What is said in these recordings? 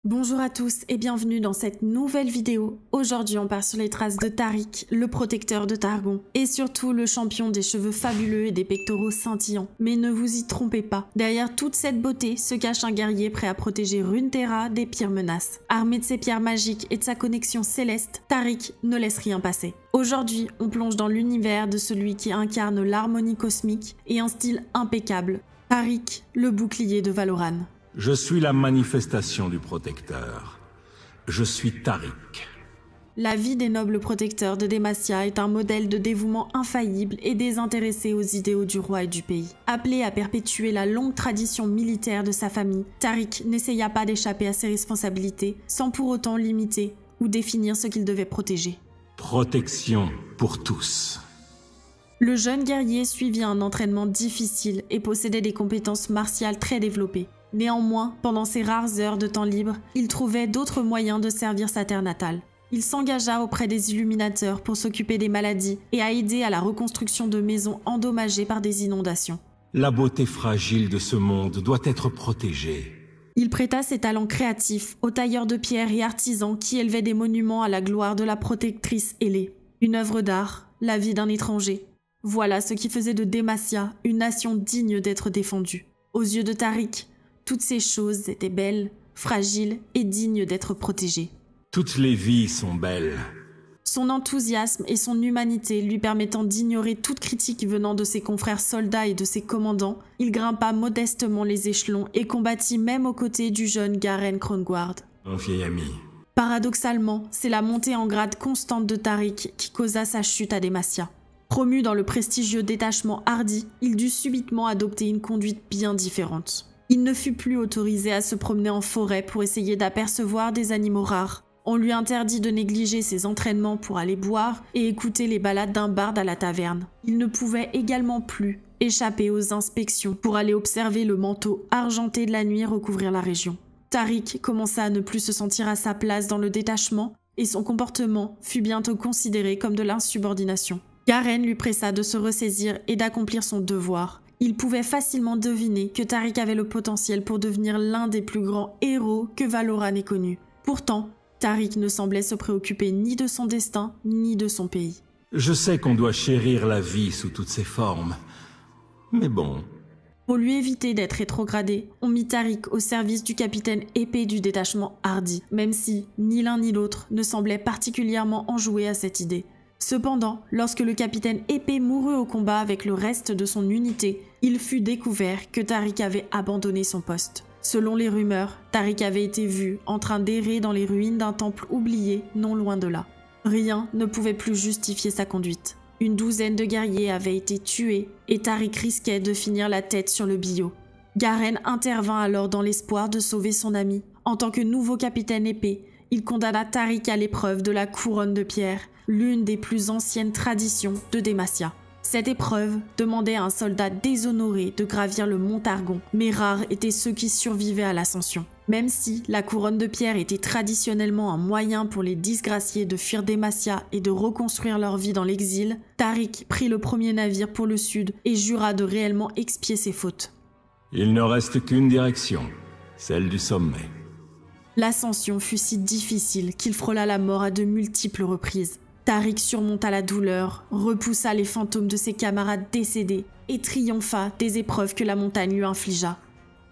Bonjour à tous et bienvenue dans cette nouvelle vidéo. Aujourd'hui on part sur les traces de Tariq, le protecteur de Targon, et surtout le champion des cheveux fabuleux et des pectoraux scintillants. Mais ne vous y trompez pas, derrière toute cette beauté se cache un guerrier prêt à protéger Runeterra des pires menaces. Armé de ses pierres magiques et de sa connexion céleste, Tariq ne laisse rien passer. Aujourd'hui on plonge dans l'univers de celui qui incarne l'harmonie cosmique et un style impeccable. Tariq, le bouclier de Valoran. Je suis la manifestation du protecteur. Je suis Tariq. La vie des nobles protecteurs de Demacia est un modèle de dévouement infaillible et désintéressé aux idéaux du roi et du pays. Appelé à perpétuer la longue tradition militaire de sa famille, Tariq n'essaya pas d'échapper à ses responsabilités sans pour autant limiter ou définir ce qu'il devait protéger. Protection pour tous. Le jeune guerrier suivit un entraînement difficile et possédait des compétences martiales très développées. Néanmoins, pendant ses rares heures de temps libre, il trouvait d'autres moyens de servir sa terre natale. Il s'engagea auprès des Illuminateurs pour s'occuper des maladies et à aider à la reconstruction de maisons endommagées par des inondations. La beauté fragile de ce monde doit être protégée. Il prêta ses talents créatifs aux tailleurs de pierre et artisans qui élevaient des monuments à la gloire de la protectrice ailée. Une œuvre d'art, la vie d'un étranger. Voilà ce qui faisait de Demacia une nation digne d'être défendue. Aux yeux de Tariq, toutes ces choses étaient belles, fragiles et dignes d'être protégées. Toutes les vies sont belles. Son enthousiasme et son humanité lui permettant d'ignorer toute critique venant de ses confrères soldats et de ses commandants, il grimpa modestement les échelons et combattit même aux côtés du jeune Garen Krongard. Mon vieil ami. Paradoxalement, c'est la montée en grade constante de Tariq qui causa sa chute à Demacia. Promu dans le prestigieux détachement Hardy, il dut subitement adopter une conduite bien différente. Il ne fut plus autorisé à se promener en forêt pour essayer d'apercevoir des animaux rares. On lui interdit de négliger ses entraînements pour aller boire et écouter les ballades d'un barde à la taverne. Il ne pouvait également plus échapper aux inspections pour aller observer le manteau argenté de la nuit recouvrir la région. Tariq commença à ne plus se sentir à sa place dans le détachement et son comportement fut bientôt considéré comme de l'insubordination. Garen lui pressa de se ressaisir et d'accomplir son devoir. Il pouvait facilement deviner que Tariq avait le potentiel pour devenir l'un des plus grands héros que Valoran ait connu. Pourtant, Tariq ne semblait se préoccuper ni de son destin, ni de son pays. Je sais qu'on doit chérir la vie sous toutes ses formes. Mais bon. Pour lui éviter d'être rétrogradé, on mit Tariq au service du capitaine épée du détachement Hardy, même si ni l'un ni l'autre ne semblait particulièrement enjoué à cette idée. Cependant, lorsque le capitaine épée mourut au combat avec le reste de son unité, il fut découvert que Tariq avait abandonné son poste. Selon les rumeurs, Tariq avait été vu en train d'errer dans les ruines d'un temple oublié non loin de là. Rien ne pouvait plus justifier sa conduite. Une douzaine de guerriers avaient été tués et Tariq risquait de finir la tête sur le billot. Garen intervint alors dans l'espoir de sauver son ami. En tant que nouveau capitaine épée, il condamna Tariq à l'épreuve de la couronne de pierre, l'une des plus anciennes traditions de Demacia. Cette épreuve demandait à un soldat déshonoré de gravir le mont Targon, mais rares étaient ceux qui survivaient à l'ascension. Même si la couronne de pierre était traditionnellement un moyen pour les disgraciés de fuir Demacia et de reconstruire leur vie dans l'exil, Tariq prit le premier navire pour le sud et jura de réellement expier ses fautes. Il ne reste qu'une direction, celle du sommet. L'ascension fut si difficile qu'il frôla la mort à de multiples reprises. Tariq surmonta la douleur, repoussa les fantômes de ses camarades décédés et triompha des épreuves que la montagne lui infligea.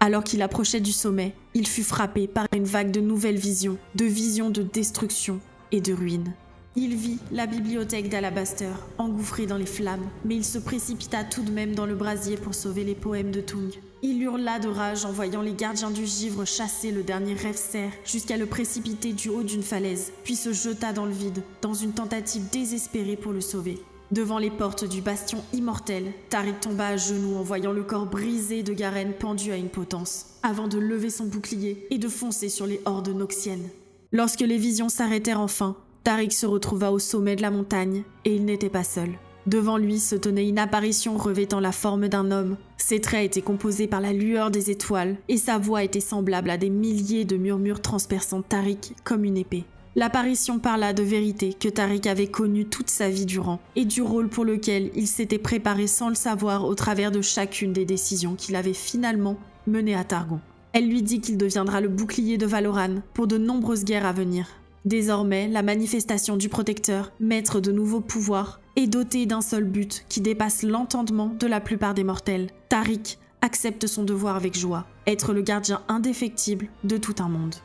Alors qu'il approchait du sommet, il fut frappé par une vague de nouvelles visions de destruction et de ruines. Il vit la bibliothèque d'Alabaster engouffrée dans les flammes, mais il se précipita tout de même dans le brasier pour sauver les poèmes de Tung. Il hurla de rage en voyant les gardiens du givre chasser le dernier rêve-cerf jusqu'à le précipiter du haut d'une falaise, puis se jeta dans le vide, dans une tentative désespérée pour le sauver. Devant les portes du bastion immortel, Tariq tomba à genoux en voyant le corps brisé de Garen pendu à une potence, avant de lever son bouclier et de foncer sur les hordes noxiennes. Lorsque les visions s'arrêtèrent enfin, Tariq se retrouva au sommet de la montagne et il n'était pas seul. Devant lui se tenait une apparition revêtant la forme d'un homme. Ses traits étaient composés par la lueur des étoiles et sa voix était semblable à des milliers de murmures transperçant Tariq comme une épée. L'apparition parla de vérité que Tariq avait connue toute sa vie durant et du rôle pour lequel il s'était préparé sans le savoir au travers de chacune des décisions qu'il avait finalement menées à Targon. Elle lui dit qu'il deviendra le bouclier de Valoran pour de nombreuses guerres à venir. Désormais, la manifestation du protecteur, maître de nouveaux pouvoirs, est dotée d'un seul but qui dépasse l'entendement de la plupart des mortels. Tariq accepte son devoir avec joie, être le gardien indéfectible de tout un monde.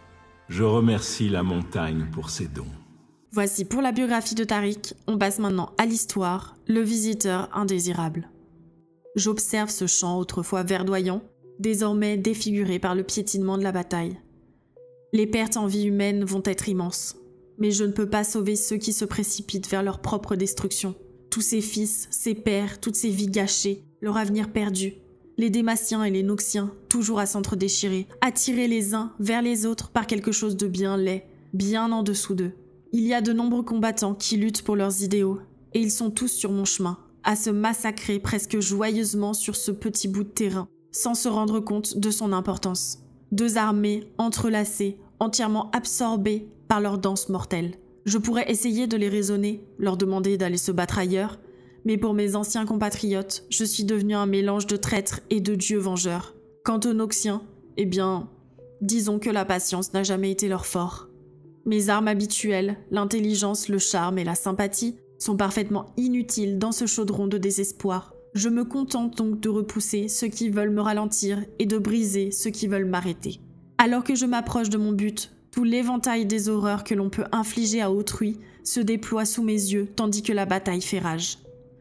Je remercie la montagne pour ses dons. Voici pour la biographie de Tariq, on passe maintenant à l'histoire, le visiteur indésirable. J'observe ce champ autrefois verdoyant, désormais défiguré par le piétinement de la bataille. Les pertes en vie humaine vont être immenses, mais je ne peux pas sauver ceux qui se précipitent vers leur propre destruction. Tous ces fils, ces pères, toutes ces vies gâchées, leur avenir perdu. Les Démaciens et les Noxiens, toujours à s'entre-déchirer, attirés les uns vers les autres par quelque chose de bien laid, bien en dessous d'eux. Il y a de nombreux combattants qui luttent pour leurs idéaux, et ils sont tous sur mon chemin, à se massacrer presque joyeusement sur ce petit bout de terrain, sans se rendre compte de son importance. Deux armées entrelacées, entièrement absorbées par leur danse mortelle. Je pourrais essayer de les raisonner, leur demander d'aller se battre ailleurs, mais pour mes anciens compatriotes, je suis devenu un mélange de traître et de dieu vengeur. Quant aux Noxiens, eh bien, disons que la patience n'a jamais été leur fort. Mes armes habituelles, l'intelligence, le charme et la sympathie, sont parfaitement inutiles dans ce chaudron de désespoir. Je me contente donc de repousser ceux qui veulent me ralentir et de briser ceux qui veulent m'arrêter. Alors que je m'approche de mon but, tout l'éventail des horreurs que l'on peut infliger à autrui se déploie sous mes yeux tandis que la bataille fait rage.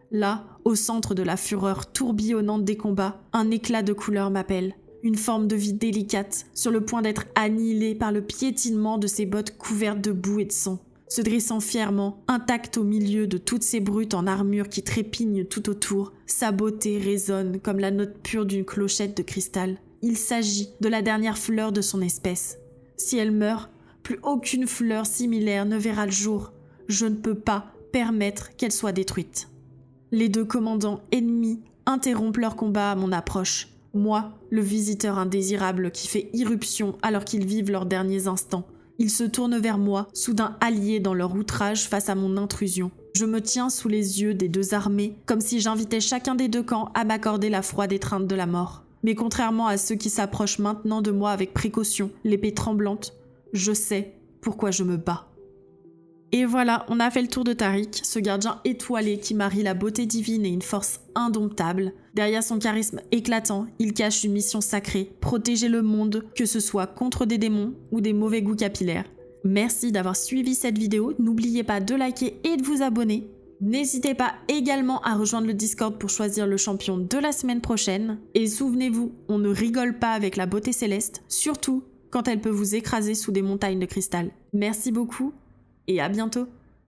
Là, au centre de la fureur tourbillonnante des combats, un éclat de couleur m'appelle. Une forme de vie délicate, sur le point d'être annihilée par le piétinement de ses bottes couvertes de boue et de sang. Se dressant fièrement, intacte au milieu de toutes ces brutes en armure qui trépignent tout autour, sa beauté résonne comme la note pure d'une clochette de cristal. Il s'agit de la dernière fleur de son espèce. Si elle meurt, plus aucune fleur similaire ne verra le jour. Je ne peux pas permettre qu'elle soit détruite. Les deux commandants ennemis interrompent leur combat à mon approche. Moi, le visiteur indésirable qui fait irruption alors qu'ils vivent leurs derniers instants. Ils se tournent vers moi, soudain alliés dans leur outrage face à mon intrusion. Je me tiens sous les yeux des deux armées, comme si j'invitais chacun des deux camps à m'accorder la froide étreinte de la mort. Mais contrairement à ceux qui s'approchent maintenant de moi avec précaution, l'épée tremblante, je sais pourquoi je me bats. Et voilà, on a fait le tour de Tariq, ce gardien étoilé qui marie la beauté divine et une force indomptable. Derrière son charisme éclatant, il cache une mission sacrée, protéger le monde, que ce soit contre des démons ou des mauvais goûts capillaires. Merci d'avoir suivi cette vidéo, n'oubliez pas de liker et de vous abonner. N'hésitez pas également à rejoindre le Discord pour choisir le champion de la semaine prochaine. Et souvenez-vous, on ne rigole pas avec la beauté céleste, surtout quand elle peut vous écraser sous des montagnes de cristal. Merci beaucoup et à bientôt.